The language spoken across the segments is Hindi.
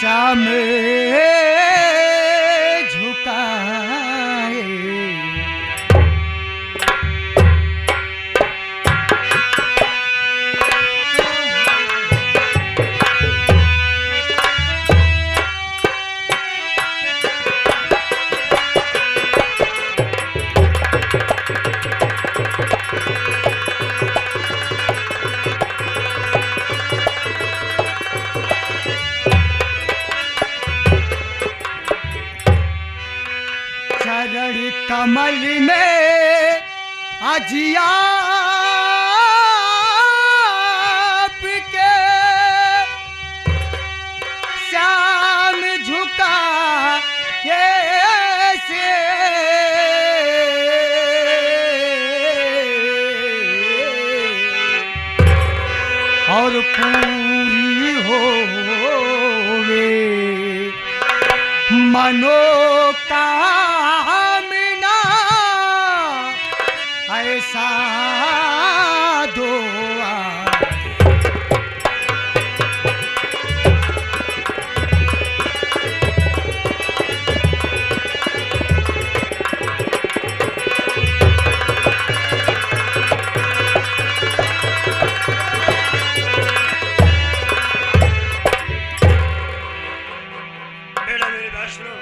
श्याम झुकाए चरण कमल में अजिया के श्याम झुका से और पूरी होवे मनोकामना ऐसा दुआ बेटा मेरी बात सुनो।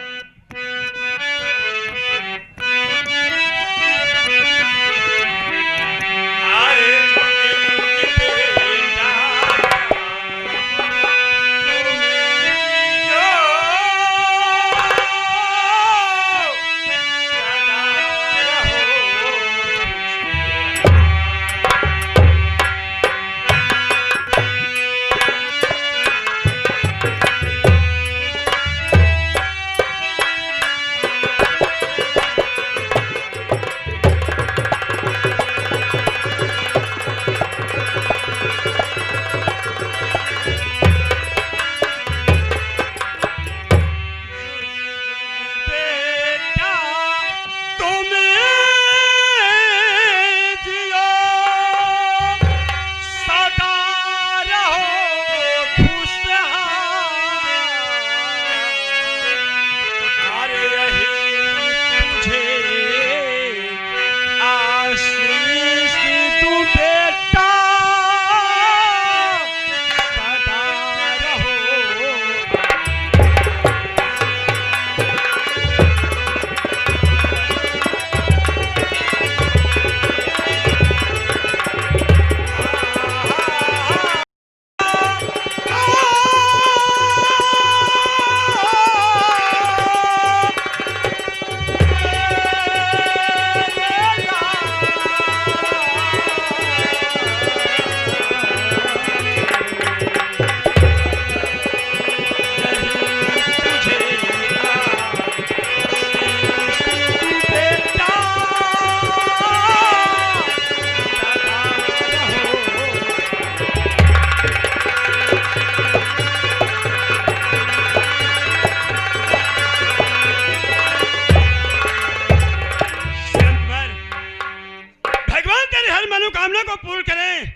मनोकामना को पूर्ण करें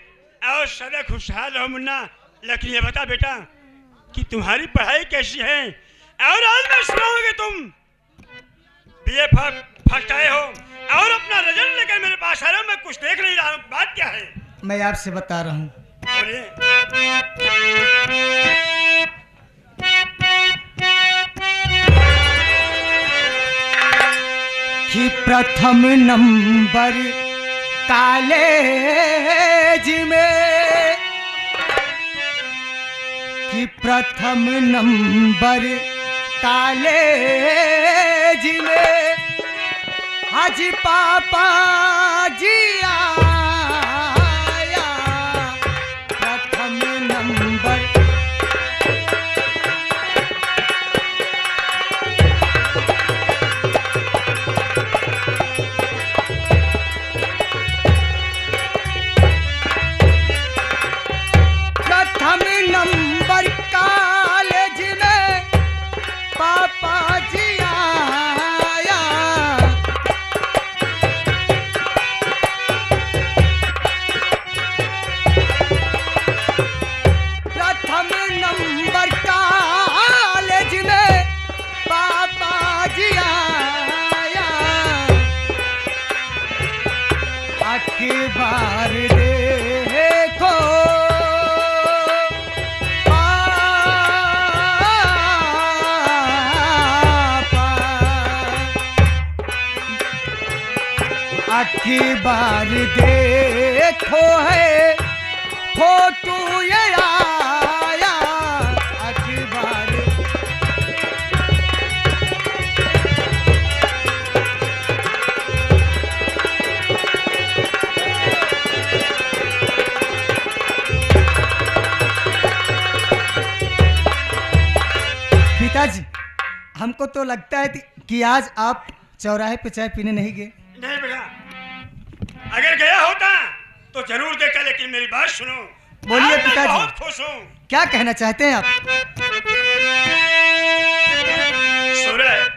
और सदा खुशहाल रहो मुन्ना। लेकिन ये बता बेटा कि तुम्हारी पढ़ाई कैसी है? और आज मैं सुना हूं कि तुम बीए फर्स्ट आए हो और अपना रिजल्ट लेकर मेरे पास आ रहे हो। मैं कुछ देख नहीं रहा हूं, बात क्या है? मैं आपसे बता रहा हूँ। बोलिए। कि प्रथम नंबर कॉलेज में, कि प्रथम नंबर कॉलेज में आज पापा जी आया प्रथम नंबर। प्रथम नंबर कॉलेज में पापा जी आया आखी बार देखो है फोटो ये आया आखी बार। पिताजी, हमको तो लगता है कि आज आप चौराहे पे चाय पीने नहीं गए। नहीं बेटा, अगर गया होता तो जरूर देखा, लेकिन मेरी बात सुनो। बोलिए आज मैं पिताजी। बहुत खुश हूँ। क्या कहना चाहते हैं आप? सूरज,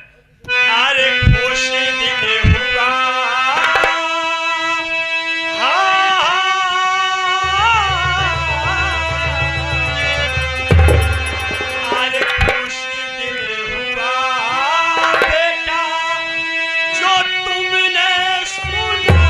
अरे खुशी दिन हुआ, अरे खुशी दिन हुआ बेटा, जो तुमने सुना।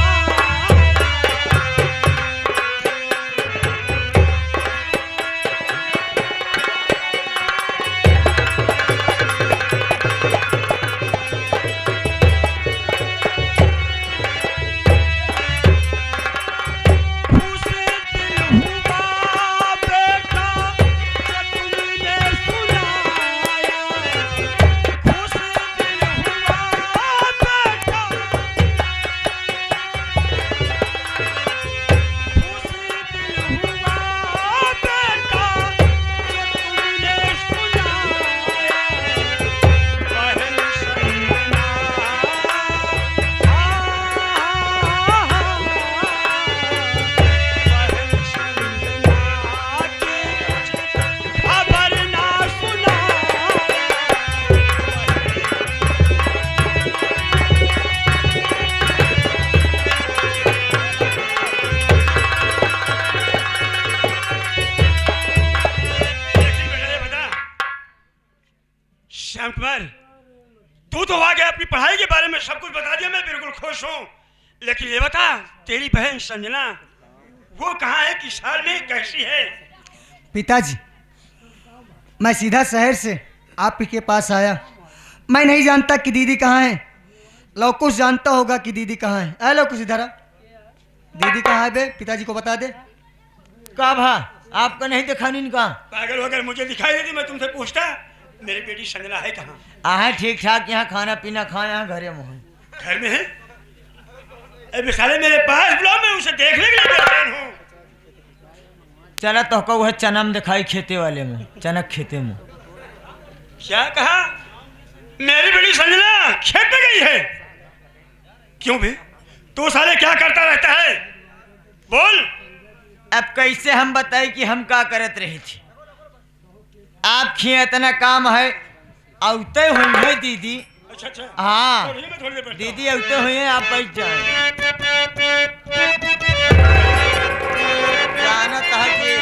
श्याम कुमार, तू तो आ गया, अपनी पढ़ाई के बारे में सब कुछ बता दिया, मैं बिल्कुल खुश हूँ। लेकिन ये बता, तेरी बहन संजना वो कहाँ है, किस हाल में, कैसी है? पिताजी, मैं सीधा शहर से आपके पास आया। मैं नहीं जानता कि दीदी कहाँ है। लवकुश जानता होगा कि दीदी कहाँ है। अरे लवकुश इधर आ। दीदी कहाँ है बे? पिताजी को बता दे। का भा आपको नहीं देखा इनका? पागल होकर मुझे दिखाई देती, मैं तुमसे पूछता मेरी बेटी संजना है कहाँ? आहे ठीक ठाक, यहाँ खाना पीना खाए, यहाँ घरे मोहन। घर में है? अरे साले मेरे पास बुलाओ, मैं उसे देखने के लिए परेशान हूँ। चला तो कहू है चनम दिखाई खेते वाले में, चनक खेते में। क्या कहा? मेरी बेटी संजना खेत में गई है? क्यों बे, तू साले क्या करता रहता है? बोल। अब कैसे हम बताए कि हम क्या करत रही थी? आप खिए इतना काम है, औते हुई है दीदी। अच्छा अच्छा, हाँ थोड़ी देर बैठता हूँ। दीदी औते हुए हैं, आप बैठ जाए। जानत है कि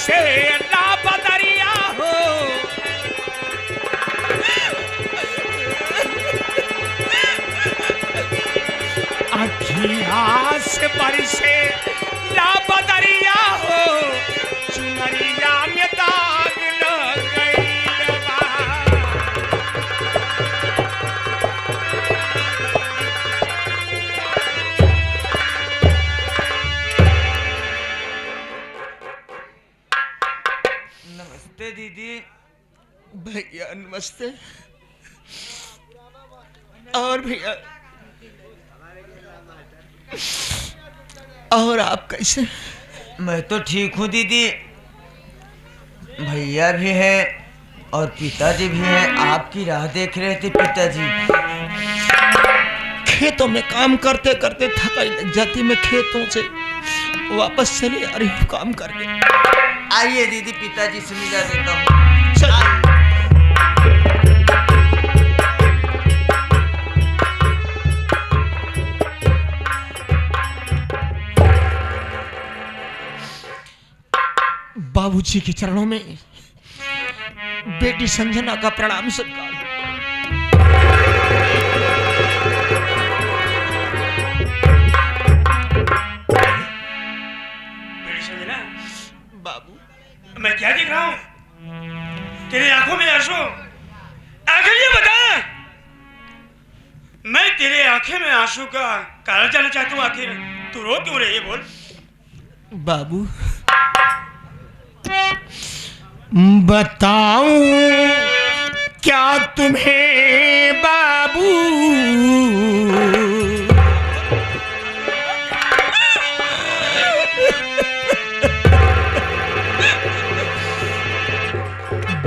से ना बदरिया हो, अखियाँ से बरसे ना बदरिया हो, चुनरिया में दाग लग गई बा। नमस्ते दीदी। भैया नमस्ते। और भैया, और आप कैसे? मैं तो ठीक हूँ दीदी। भैया भी है और पिताजी भी है। आपकी राह देख रहे थे पिताजी। खेतों में काम करते करते थकाई लग जाती, मैं खेतों से वापस चली आ रही हूँ काम करके। आइए दीदी, पिताजी से मिला देता हूँ। चलिए। बाबूजी के चरणों में बेटी संजना का प्रणाम स्वीकार। बेटी संजना, बाबू, मैं क्या देख रहा हूँ? तेरी आंखों में आंसू। आखिर ये बता, मैं तेरे आंखें में आंसू का कारण जानना चाहता हूँ। आखिर तू रो क्यों रही है, बोल। बाबू, बताऊं क्या तुम्हें बाबू,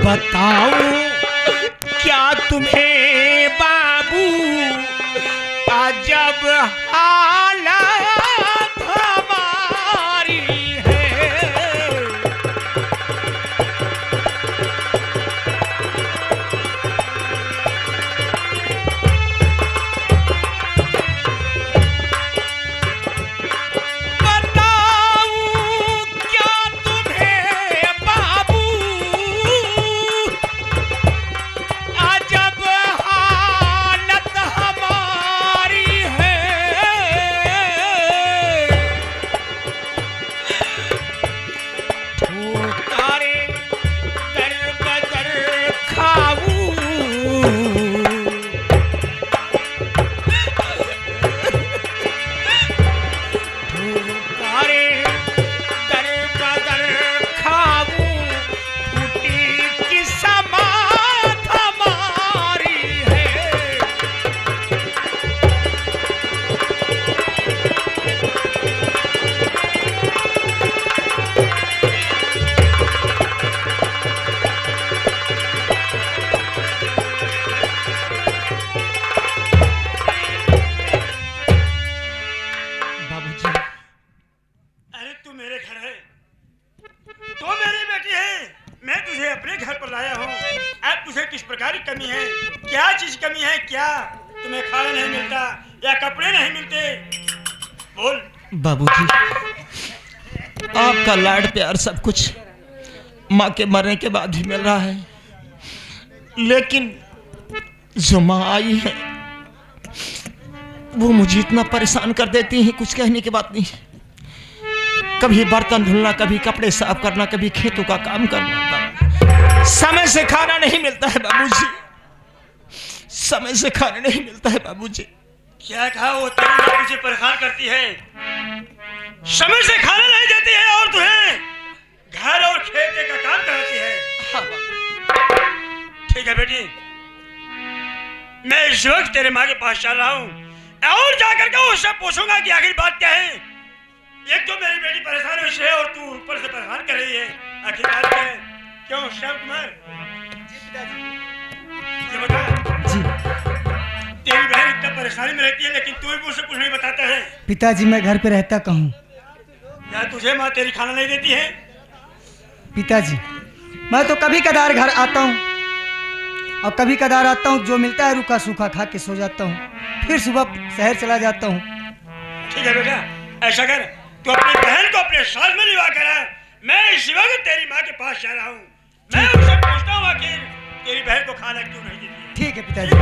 बताऊं क्या तुम्हें बाबू, अजब हालत हमारी है। कमी है? क्या चीज कमी है? क्या तुम्हें खाना नहीं मिलता या कपड़े नहीं मिलते? बोल। बाबूजी, आपका लाड प्यार सब कुछ माँ के मरने के बाद ही मिल रहा है, लेकिन जो माँ आई है वो मुझे इतना परेशान कर देती है, कुछ कहने की बात नहीं। कभी बर्तन धुलना, कभी कपड़े साफ करना, कभी खेतों का काम करना। समय से खाना नहीं मिलता है बाबूजी, समय से खाना नहीं मिलता है बाबूजी। क्या कहा? वो तेरी माँ तुझे परेशान करती है, समय से खाना नहीं देती है और तुझे घर और खेत का काम कराती है। हाँ बाबू। ठीक है बेटी, मैं इस वक्त तेरे माँ के पास चल रहा हूँ और जाकर के उससे पूछूंगा कि आखिर बात क्या है। एक तो मेरी बेटी परेशान हुई है और तू ऊपर से परेशान कर रही है, आखिर बात क्या है? क्यों श्याम कुमार? ये बता जी तेरी बहन इतना परेशानी में रहती है लेकिन तू भी मुझसे कुछ नहीं बताता है। पिताजी, मैं घर पे रहता कहूँ। क्या तुझे माँ तेरी खाना नहीं देती है? पिताजी, मैं तो कभी कदार घर आता हूँ और कभी कदार आता हूँ, जो मिलता है रूखा सूखा खा के सो जाता हूँ, फिर सुबह शहर चला जाता हूँ। ठीक है बेटा, ऐसा कर, तू अपनी बहन को अपने साथ में लिवा कर आ मैं इसी वक्त तेरी माँ के पास जा रहा हूँ। मैं उससे पूछता हूँ आखिर तेरी बहन को खाना क्यों नहीं देती है। ठीक है पिताजी, ठीक है।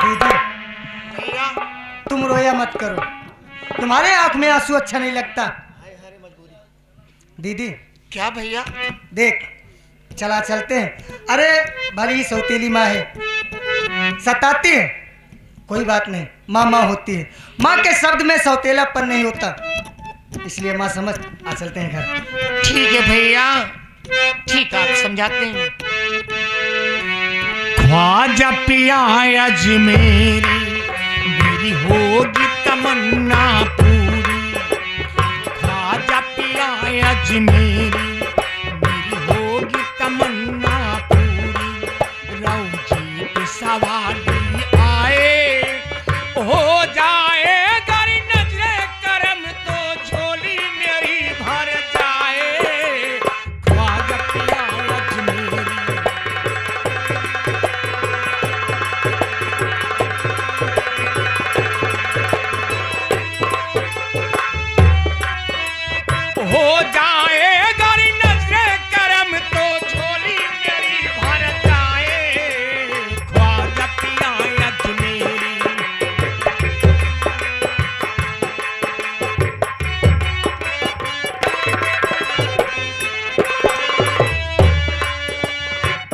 दीदी भैया तुम रोया मत करो, तुम्हारे आंख में आंसू अच्छा नहीं लगता। दीदी क्या भैया? देख चला चलते हैं। अरे भली सौतेली माँ है, सताती है, कोई बात नहीं, माँ माँ होती है। माँ के शब्द में सौतेलापन नहीं होता, इसलिए माँ समझ। आ चलते हैं घर। ठीक है भैया, ठीक आप समझाते हैं। ख्वाजा पिया अजमेरी, मेरी होगी तमन्ना पूरी। ख्वाजा पिया अजमेरी, मेरी होगी तमन्ना पूरी। रौजी पे सवाली आए, हो जाए गर नजरे करम तो झोली मेरी भर जाए। ख्वाजा पिया अजमेरी। हो जाए गरी नजरे करम तो झोली मेरी भर जाए। ख्वाजा पिया अजमेरी।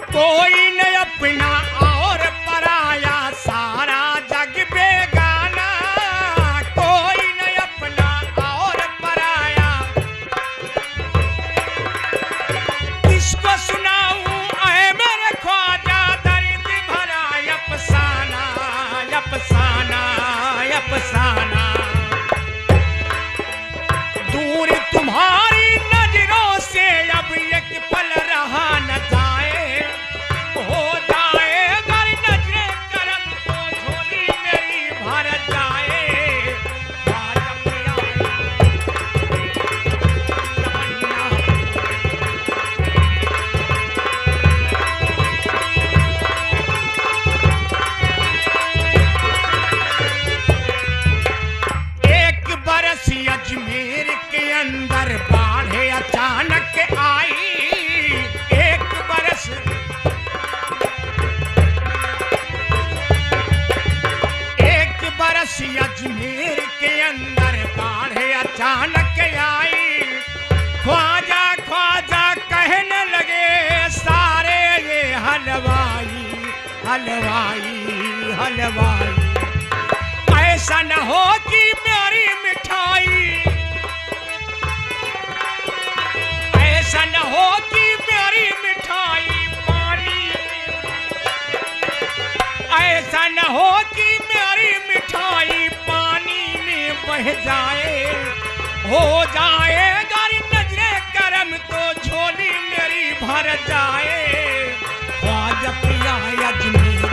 कोई न अपना और पराया, सारा जग बेगाना। कोई न अपना और पराया, किसको सुनाऊं ऐ मेरे ख्वाजा दर्द भरा अफसाना, अफसाना, अफसाना। दूर तुम्हारी नजरों से अब एक पल रहा न जाए। हो जाए गर नजरे करम तो झोली मेरी भर जाए। ख्वाजा पिया तमन्ना। एक बरस अजमेर के अंदर बाढ़े अचानक आई। एक बरस अजमेर के अंदर बाढ़े अचानक आई। ख्वाजा ख्वाजा कहने लगे सारे ये हलवाई, हलवाई, हलवाई। ऐसा न हो कि मेरी मिठाई, ऐसा न हो कि मेरी मिठाई पानी, ऐसा न हो कि मेरी मिठाई पानी में बह जाए। हो जाए गरी नजरे करम तो झोली मेरी भर जाए। ख्वाजा पिया अजमेरी,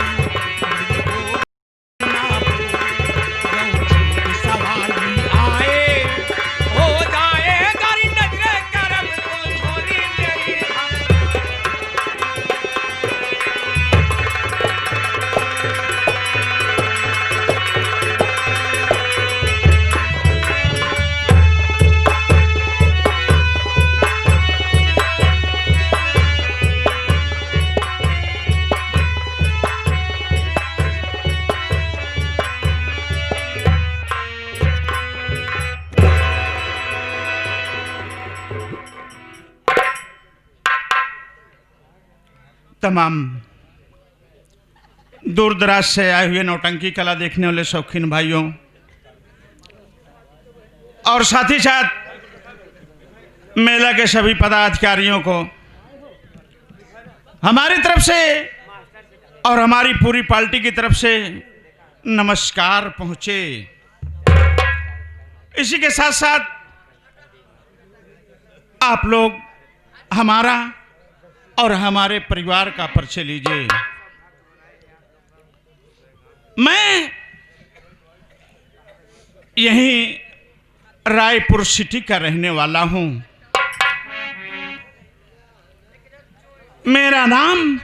सवाली आए। हो जाए गरी नजरे करम तो झोली मेरी तमाम दूर दराज से आए हुए नौटंकी कला देखने वाले शौकीन भाइयों और साथ ही साथ मेला के सभी पदाधिकारियों को हमारी तरफ से और हमारी पूरी पार्टी की तरफ से नमस्कार पहुंचे। इसी के साथ साथ आप लोग हमारा और हमारे परिवार का परिचय लीजिए। मैं यहीं रायपुर सिटी का रहने वाला हूं। मेरा नाम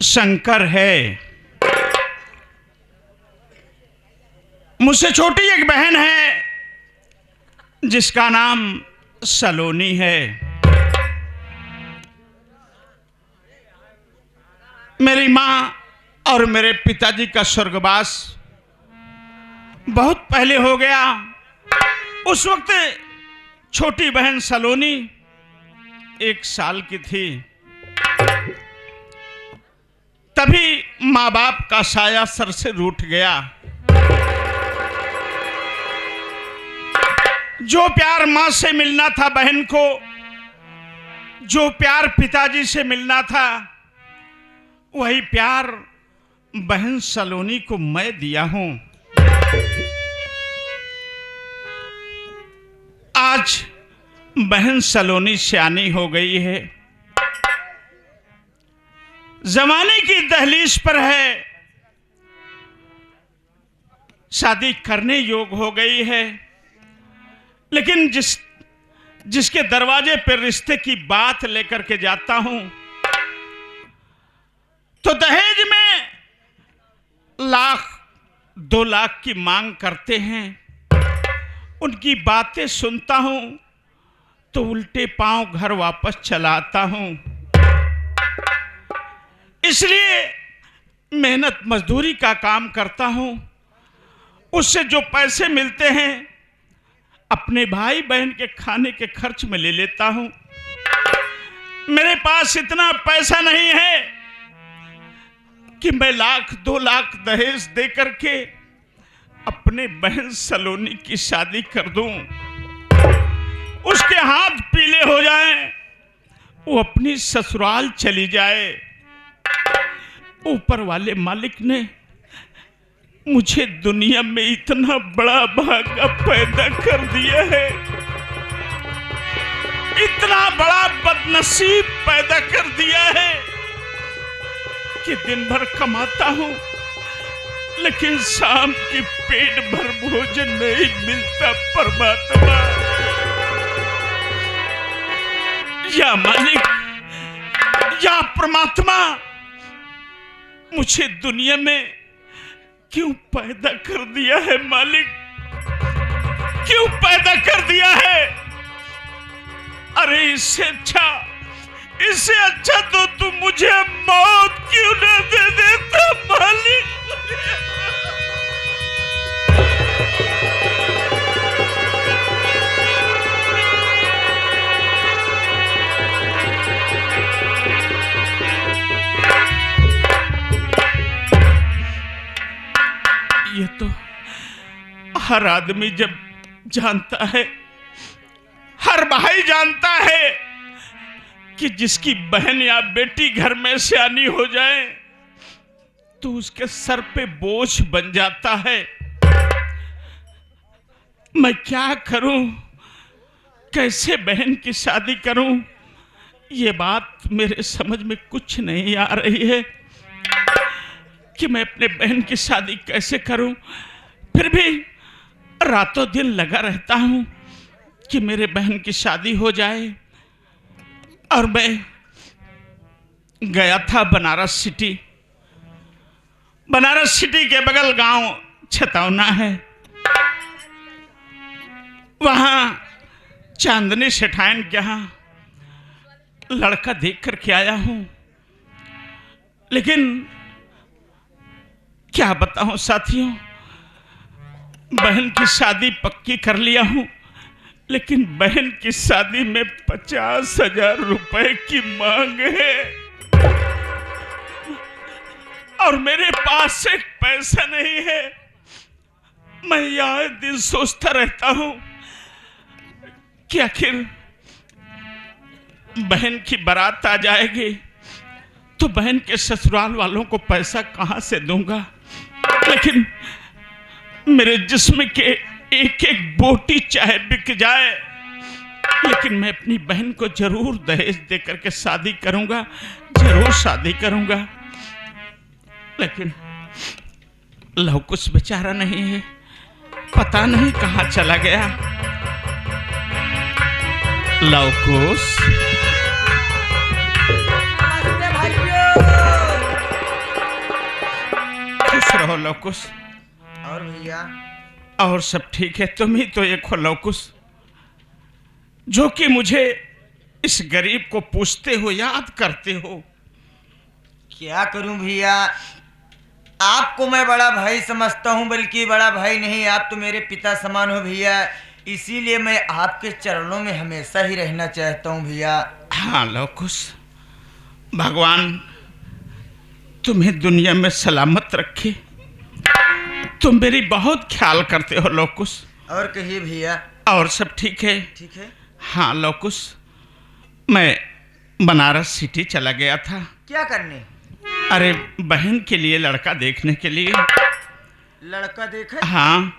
शंकर है। मुझसे छोटी एक बहन है जिसका नाम सलोनी है। मेरी माँ और मेरे पिताजी का स्वर्गवास बहुत पहले हो गया। उस वक्त छोटी बहन सलोनी 1 साल की थी। तभी माँ बाप का साया सर से रूठ गया। जो प्यार माँ से मिलना था बहन को, जो प्यार पिताजी से मिलना था, वही प्यार बहन सलोनी को मैं दिया हूं। आज बहन सलोनी सयानी हो गई है, जमाने की दहलीज पर है, शादी करने योग्य हो गई है। लेकिन जिसके दरवाजे पर रिश्ते की बात लेकर के जाता हूं तो दहेज में 1,00,000 2 लाख की मांग करते हैं। उनकी बातें सुनता हूं तो उल्टे पांव घर वापस चला आता हूं। इसलिए मेहनत मजदूरी का काम करता हूं। उससे जो पैसे मिलते हैं अपने भाई बहन के खाने के खर्च में ले लेता हूं। मेरे पास इतना पैसा नहीं है कि मैं 1,00,000 2 लाख दहेज दे करके अपने बहन सलोनी की शादी कर दूं, उसके हाथ पीले हो जाएं, वो अपनी ससुराल चली जाए। ऊपर वाले मालिक ने मुझे दुनिया में इतना बड़ा भागा पैदा कर दिया है, इतना बड़ा बदनसीब पैदा कर दिया है कि दिन भर कमाता हूं लेकिन शाम की पेट भर भोजन नहीं मिलता। परमात्मा या मालिक या परमात्मा, मुझे दुनिया में क्यों पैदा कर दिया है मालिक, क्यों पैदा कर दिया है? अरे इससे अच्छा तो तुम मुझे मौत क्यों न दे देता मालिक। ये तो हर आदमी जब जानता है, हर भाई जानता है कि जिसकी बहन या बेटी घर में सयानी हो जाए तो उसके सर पे बोझ बन जाता है। मैं क्या करूं, कैसे बहन की शादी करूं, ये बात मेरे समझ में कुछ नहीं आ रही है कि मैं अपने बहन की शादी कैसे करूं। फिर भी रातों दिन लगा रहता हूं कि मेरे बहन की शादी हो जाए। और मैं गया था बनारस सिटी। बनारस सिटी के बगल गांव छतौना है, वहां चांदनी सेठाइन के यहाँ लड़का देख कर के आया हूं। लेकिन क्या बताऊं साथियों, बहन की शादी पक्की कर लिया हूं, लेकिन बहन की शादी में 50,000 रुपए की मांग है और मेरे पास एक पैसा नहीं है। मैं यह दिन सोचता रहता हूं कि आखिर बहन की बारात आ जाएगी तो बहन के ससुराल वालों को पैसा कहां से दूंगा। लेकिन मेरे जिस्म के एक एक बोटी चाहे बिक जाए, लेकिन मैं अपनी बहन को जरूर दहेज दे करके शादी करूंगा, जरूर शादी करूंगा। लेकिन लवकुश बेचारा नहीं है, पता नहीं कहां चला गया। लवकुश, हो लवकुश? और भैया? और सब ठीक है। तुम ही तो एक हो लवकुश जो कि मुझे इस गरीब को पूछते हो, याद करते हो। क्या करूं भैया, आपको मैं बड़ा भाई समझता हूं, बल्कि बड़ा भाई नहीं, आप तो मेरे पिता समान हो भैया। इसीलिए मैं आपके चरणों में हमेशा ही रहना चाहता हूं भैया। हाँ लवकुश, भगवान तुम्हें दुनिया में सलामत रखे। तुम मेरी बहुत ख्याल करते हो लवकुश। और कहिए भैया। और सब ठीक है? ठीक है। हाँ लवकुश, मैं बनारस सिटी चला गया था। क्या करने? अरे बहन के लिए लड़का देखने के लिए। लड़का देखा? हाँ,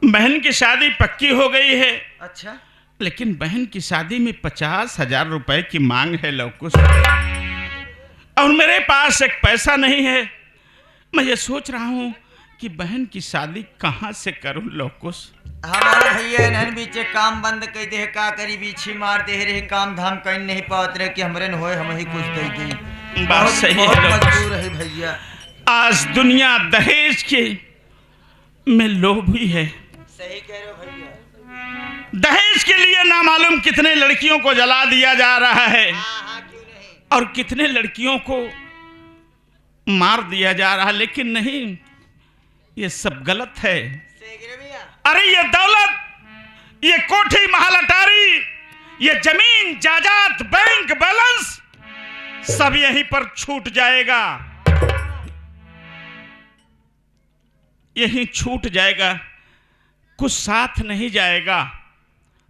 बहन की शादी पक्की हो गई है। अच्छा। लेकिन बहन की शादी में 50,000 रुपए की मांग है लवकुश, और मेरे पास एक पैसा नहीं है। मैं ये सोच रहा हूँ कि बहन की शादी कहाँ से करूँ लवकुश। हमारे भैया इन्हन बीचे काम बंद कर दे, का करी बीछी मार दे रहे, काम धाम कर नहीं पावत रहे कि हमरे न होए, हम ही कुछ दे दी। बात सही है बहुत लवकुश। मजबूर है भैया। आज दुनिया दहेज के में लोभी है। सही कह रहे हो भैया। दहेज के लिए ना मालूम कितने लड़कियों को जला दिया जा रहा है, हाँ क्यों नहीं। और कितने लड़कियों को मार दिया जा रहा है। लेकिन नहीं, ये सब गलत है। सही कह रहे भैया। अरे ये दौलत, ये कोठी महल अटारी, ये जमीन जायदाद, बैंक बैलेंस सब यहीं पर छूट जाएगा, यहीं छूट जाएगा, कुछ साथ नहीं जाएगा।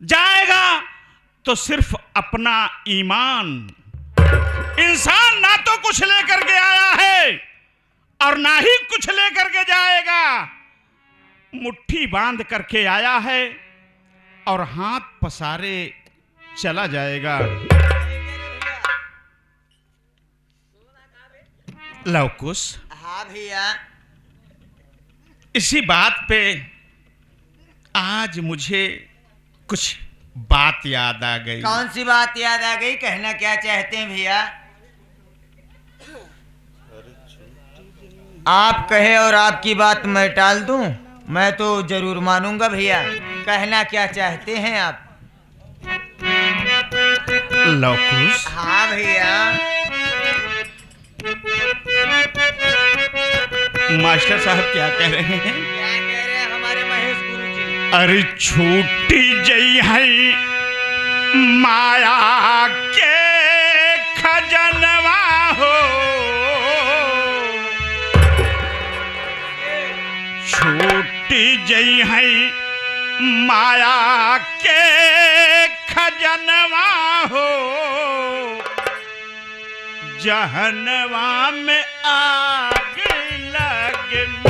जाएगा तो सिर्फ अपना ईमान। इंसान ना तो कुछ लेकर के आया है और ना ही कुछ लेकर के जाएगा। मुट्ठी बांध करके आया है और हाथ पसारे चला जाएगा। लवकुश, हाँ भैया। इसी बात पे आज मुझे कुछ बात याद आ गई। कौन सी बात याद आ गई, कहना क्या चाहते हैं भैया? आप कहे और आपकी बात मैं टाल दूं, मैं तो जरूर मानूंगा भैया। कहना क्या चाहते हैं आप? लवकुश, हाँ भैया। मास्टर साहब क्या कह रहे हैं? क्या कह रहे हैं हमारे महेश गुरुजी? अरे छूटी जई है माया के खजनवा हो, छूटी जई है माया के खजनवा हो, जहनवा में आग लग